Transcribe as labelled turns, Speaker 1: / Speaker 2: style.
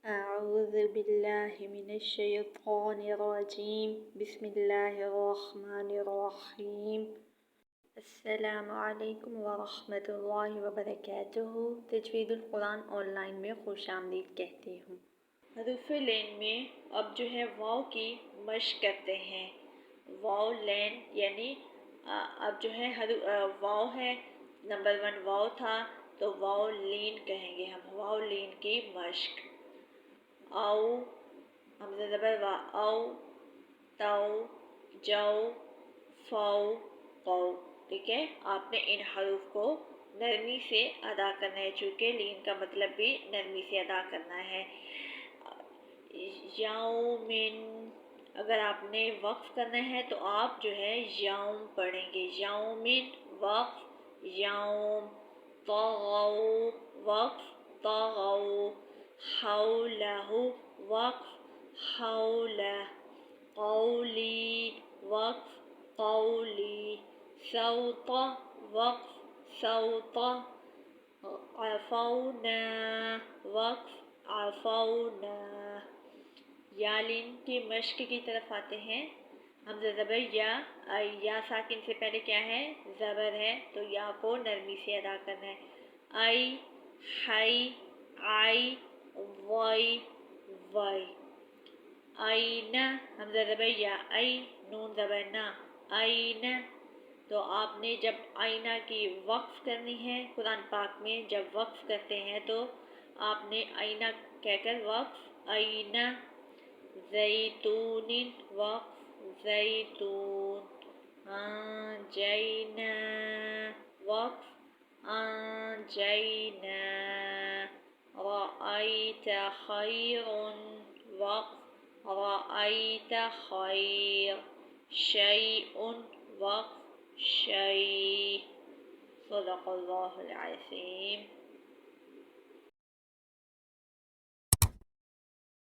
Speaker 1: أعوذ بالله من الشيطان الرجيم بسم الله الرحمن الرحيم السلام علیکم ورحمۃ اللہ وبرکاتہ۔ تجوید القرآن آن لائن میں خوش آمدید کہتی ہوں۔ حروف لین میں اب جو ہے واو کی مشق کرتے ہیں۔ واو لین یعنی اب جو ہے واو ہے، نمبر 1 واو تھا تو واو لین کہیں گے ہم، واو لین کی مشق۔ او حمزہ زبر وا، او تو جو فو قو، ٹھیک ہے۔ آپ نے ان حروف کو نرمی سے ادا کرنا ہے، چونکہ لین کا مطلب بھی نرمی سے ادا کرنا ہے۔ یومن، اگر آپ نے وقف کرنا ہے تو آپ جو ہے یوم پڑھیں گے، یومن وقف یوم، طغوا وقف طغوا، حولہ وقف حولہ، قولی وقف قولی، صوت وقف صوت، عفونا وقف عفونا۔ یا لین کی مشق کی طرف آتے ہیں۔ حمزہ زبر یا، یا ساکن سے پہلے کیا ہے؟ زبر ہے، تو یا کو نرمی سے ادا کرنا ہے۔ ای حی آئی وائی وائی، آئینہ حمزہ زبر یا، ای نون زبر نا، آئینہ۔ تو آپ نے جب آئینہ کی وقف کرنی ہے قرآن پاک میں، جب وقف کرتے ہیں تو آپ نے آئینہ کہہ کر وقف آئینہ۔ زیتون وقف زیتون، آنجینا وقف آنجینا، رأیت خیر وقف رأیت خیر، شیء وقف شیء۔ صدق اللہ العظیم۔